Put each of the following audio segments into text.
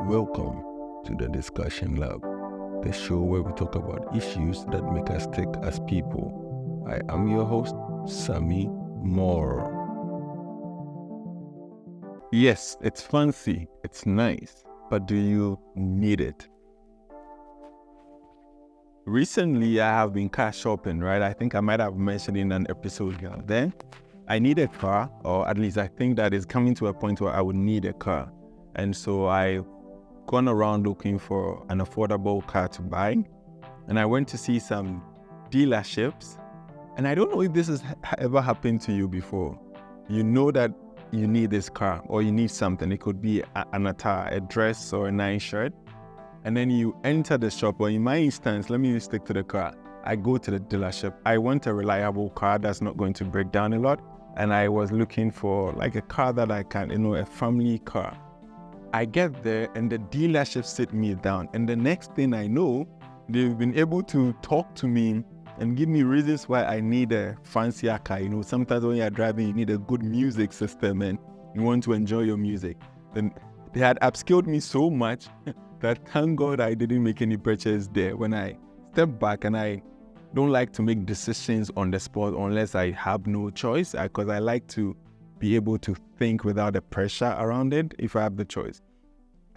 Welcome to the Discussion Lab, the show where we talk about issues that make us tick as people. I am your host, Sammy Moore. Yes, it's fancy, it's nice, but do you need it? Recently, I have been car shopping, right? I think I might have mentioned in an episode here. Then I need a car, or at least I think that is coming to a point where I would need a car. And so I've gone around looking for an affordable car to buy. And I went to see some dealerships. And I don't know if this has ever happened to you before. You know that you need this car or you need something. It could be an attire, a dress or a nice shirt. And then you enter the shop, or in my instance, let me stick to the car. I go to the dealership. I want a reliable car that's not going to break down a lot. And I was looking for like a car that I can, a family car. I get there and the dealership sit me down. And the next thing I know, they've been able to talk to me and give me reasons why I need a fancier car. Sometimes when you're driving, you need a good music system and you want to enjoy your music. Then they had upskilled me so much that thank God I didn't make any purchase there. When I step back, and I don't like to make decisions on the spot unless I have no choice, because I like to be able to think without the pressure around it if I have the choice.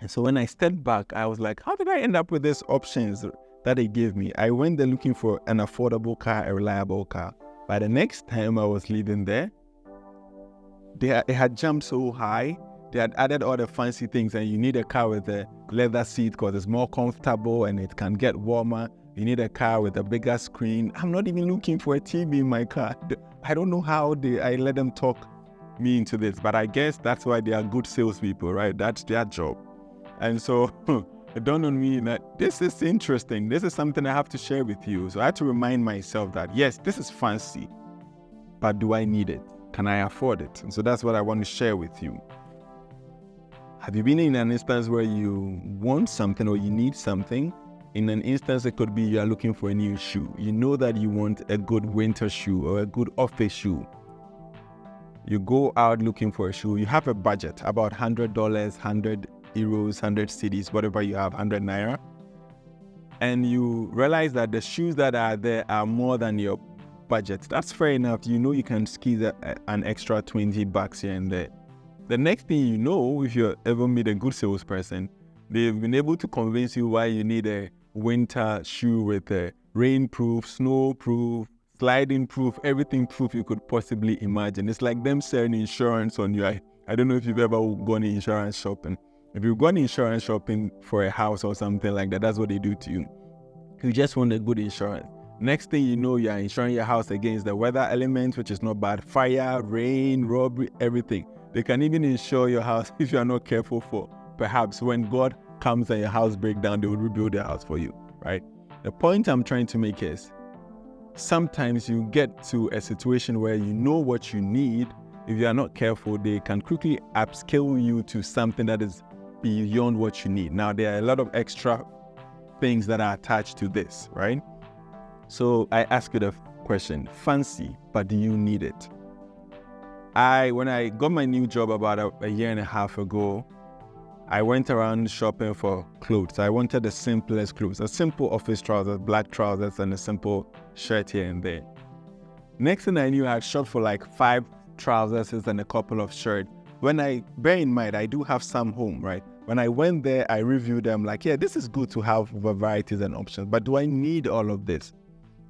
And so when I stepped back, I was like, how did I end up with these options that they gave me? I went there looking for an affordable car, a reliable car. By the next time I was leaving there, it had jumped so high. They had added all the fancy things, and you need a car with a leather seat because it's more comfortable and it can get warmer. You need a car with a bigger screen. I'm not even looking for a TV in my car. I don't know how I let them talk me into this, but I guess that's why they are good salespeople, right? That's their job. And so it dawned on me that this is interesting. This is something I have to share with you. So I had to remind myself that, yes, this is fancy, but do I need it? Can I afford it? And so that's what I want to share with you. Have you been in an instance where you want something or you need something? In an instance, it could be you are looking for a new shoe. You know that you want a good winter shoe or a good office shoe. You go out looking for a shoe. You have a budget, about $100, 100 euros, 100 cedis, whatever you have, 100 naira. And you realize that the shoes that are there are more than your budget. That's fair enough. You know you can squeeze an extra $20 here and there. The next thing you know, if you ever meet a good salesperson, they've been able to convince you why you need a winter shoe with a rain-proof, snow-proof, sliding-proof, everything-proof you could possibly imagine. It's like them selling insurance on you. I don't know if you've ever gone insurance shopping. If you've gone insurance shopping for a house or something like that, that's what they do to you. You just want a good insurance. Next thing you know, you're insuring your house against the weather elements, which is not bad. Fire, rain, robbery, everything. They can even insure your house if you are not careful for perhaps when God comes and your house breaks down, they will rebuild the house for you, right? The point I'm trying to make is sometimes you get to a situation where you know what you need. If you are not careful, they can quickly upscale you to something that is beyond what you need. Now, there are a lot of extra things that are attached to this, right? So I ask you the question, fancy, but do you need it? When I got my new job about a year and a half ago, I went around shopping for clothes. I wanted the simplest clothes, a simple office trousers, black trousers, and a simple shirt here and there. Next thing I knew, I had shopped for like 5 trousers and a couple of shirts. Bear in mind, I do have some home, right? When I went there, I reviewed them like, yeah, this is good to have varieties and options, but do I need all of this?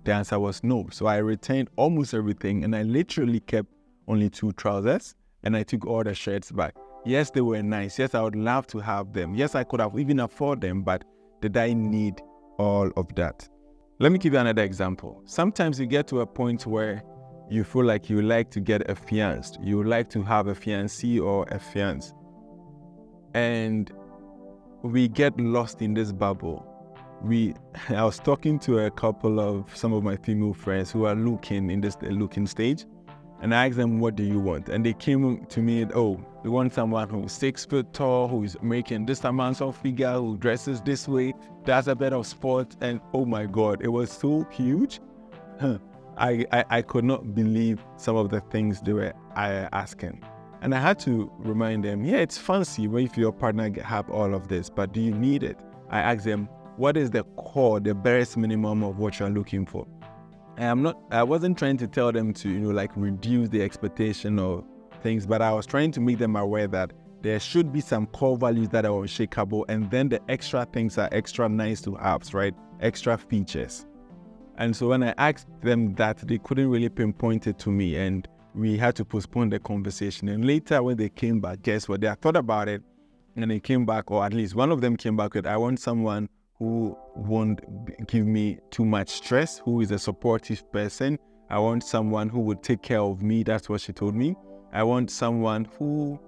The answer was no. So I returned almost everything, and I literally kept only 2 trousers, and I took all the shirts back. Yes, they were nice. Yes, I would love to have them. Yes, I could have even afford them, but did I need all of that? Let me give you another example. Sometimes you get to a point where you feel like you like to get affianced. You would like to have a fiancé or a fiancé. And we get lost in this bubble. I was talking to a couple of some of my female friends who are looking in this looking stage. And I asked them, what do you want? And they came to me, we want someone who's 6 foot tall, who's making this amount of figure, who dresses this way, does a bit of sport. And oh my God, it was so huge. I could not believe some of the things they were asking. And I had to remind them, yeah, it's fancy if your partner have all of this, but do you need it? I asked them, what is the core, the barest minimum of what you're looking for? I wasn't trying to tell them to, reduce the expectation of things, but I was trying to make them aware that there should be some core values that are unshakable, and then the extra things are extra nice to have, right? Extra features. And so when I asked them that, they couldn't really pinpoint it to me, and we had to postpone the conversation. And later when they came back, guess what? They had thought about it, and they came back, or at least one of them came back with, I want someone who won't give me too much stress, who is a supportive person. I want someone who would take care of me. That's what she told me. I want someone who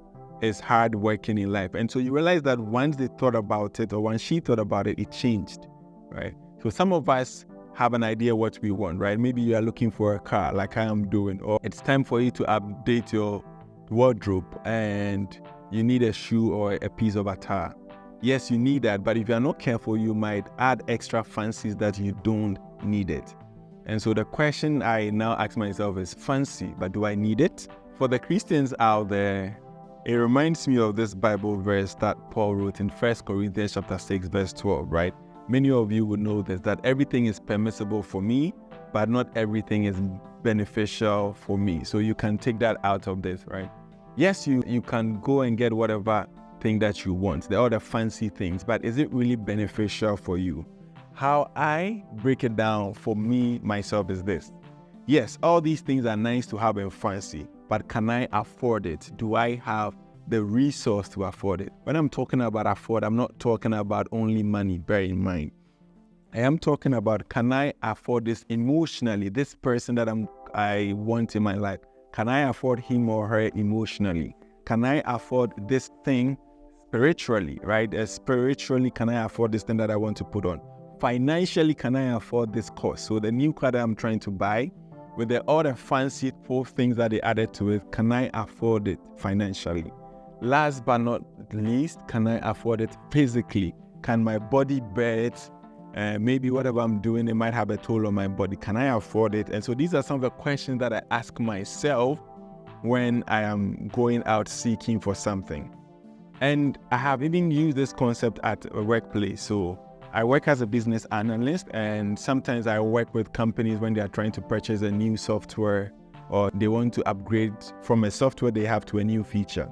is hardworking in life. And so you realize that once they thought about it, or once she thought about it, it changed, right? So some of us have an idea what we want, right? Maybe you are looking for a car like I am doing, or it's time for you to update your wardrobe and you need a shoe or a piece of attire. Yes, you need that, but if you're not careful, you might add extra fancies that you don't need it. And so the question I now ask myself is, fancy, but do I need it? For the Christians out there, it reminds me of this Bible verse that Paul wrote in 1 Corinthians chapter 6, verse 12, right? Many of you would know this, that everything is permissible for me, but not everything is beneficial for me. So you can take that out of this, right? Yes, you can go and get whatever thing that you want, the other fancy things, but is it really beneficial for you? How I break it down for me, myself, is this. Yes, all these things are nice to have and fancy, but can I afford it? Do I have the resource to afford it? When I'm talking about afford, I'm not talking about only money, bear in mind. I am talking about, can I afford this emotionally? This person that I want in my life, can I afford him or her emotionally? Can I afford this thing spiritually, right? Spiritually, can I afford this thing that I want to put on? Financially, can I afford this cost? So the new car that I'm trying to buy, with the other fanciful things that they added to it, can I afford it financially? Last but not least, can I afford it physically? Can my body bear it? Maybe whatever I'm doing, it might have a toll on my body. Can I afford it? And so these are some of the questions that I ask myself when I am going out seeking for something. And I have even used this concept at a workplace. So I work as a business analyst, and sometimes I work with companies when they are trying to purchase a new software, or they want to upgrade from a software they have to a new feature.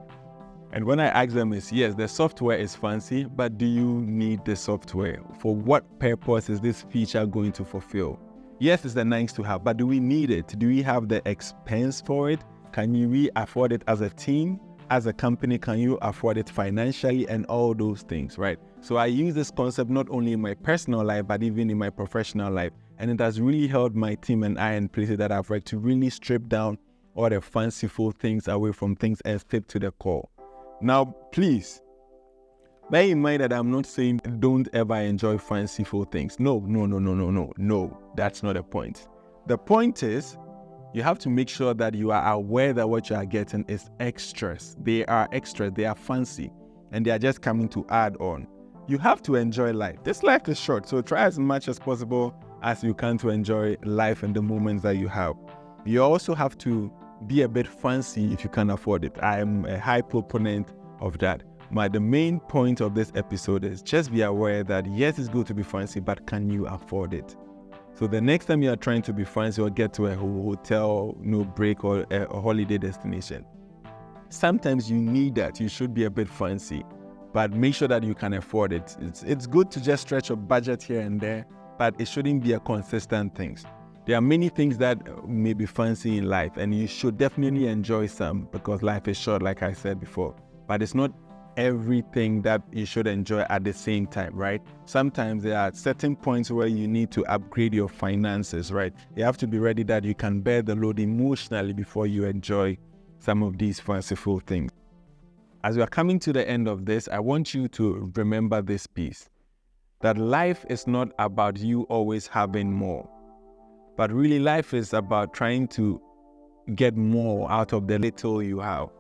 And when I ask them is, yes, the software is fancy, but do you need the software? For what purpose is this feature going to fulfill? Yes, it's a nice to have, but do we need it? Do we have the expense for it? Can we afford it as a team? As a company, can you afford it financially, and all those things, right? So I use this concept not only in my personal life, but even in my professional life. And it has really helped my team and I in places that I've worked to really strip down all the fanciful things away from things and stick to the core. Now, please, bear in mind that I'm not saying don't ever enjoy fanciful things. No, that's not the point. The point is, you have to make sure that you are aware that what you are getting is extras. They are extras, they are fancy, and they are just coming to add on. You have to enjoy life. This life is short, so try as much as possible as you can to enjoy life and the moments that you have. You also have to be a bit fancy if you can afford it. I am a high proponent of that. But the main point of this episode is just be aware that yes, it's good to be fancy, but can you afford it? So the next time you are trying to be fancy or get to a hotel, break, or a holiday destination, sometimes you need that. You should be a bit fancy, but make sure that you can afford it. It's good to just stretch your budget here and there, but it shouldn't be a consistent thing. There are many things that may be fancy in life, and you should definitely enjoy some because life is short, like I said before. But it's not everything that you should enjoy at the same time, right? Sometimes there are certain points where you need to upgrade your finances, right? You have to be ready that you can bear the load emotionally before you enjoy some of these fanciful things. As we are coming to the end of this, I want you to remember this piece, that life is not about you always having more, but really life is about trying to get more out of the little you have.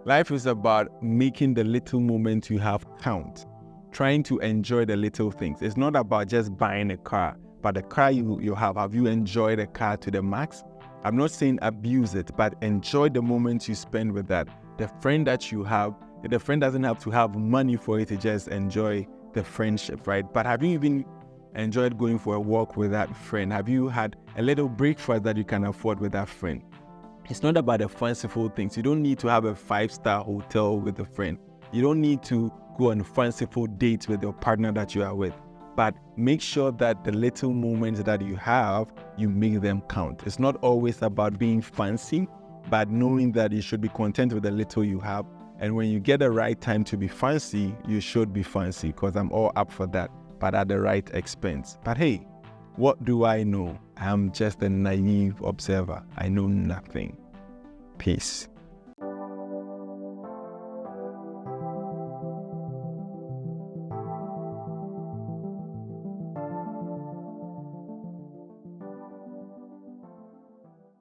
Life is about making the little moments you have count, trying to enjoy the little things. It's not about just buying a car, but the car you have you enjoyed the car to the max? I'm not saying abuse it, but enjoy the moments you spend with that. the friend that you have, the friend doesn't have to have money for you to just enjoy the friendship, right? But have you even enjoyed going for a walk with that friend? Have you had a little breakfast that you can afford with that friend? It's not about the fanciful things. You don't need to have a 5-star hotel with a friend. You don't need to go on fanciful dates with your partner that you are with. But make sure that the little moments that you have, you make them count. It's not always about being fancy, but knowing that you should be content with the little you have. And when you get the right time to be fancy, you should be fancy, because I'm all up for that, but at the right expense. But hey, what do I know? I'm just a naive observer. I know nothing. Peace.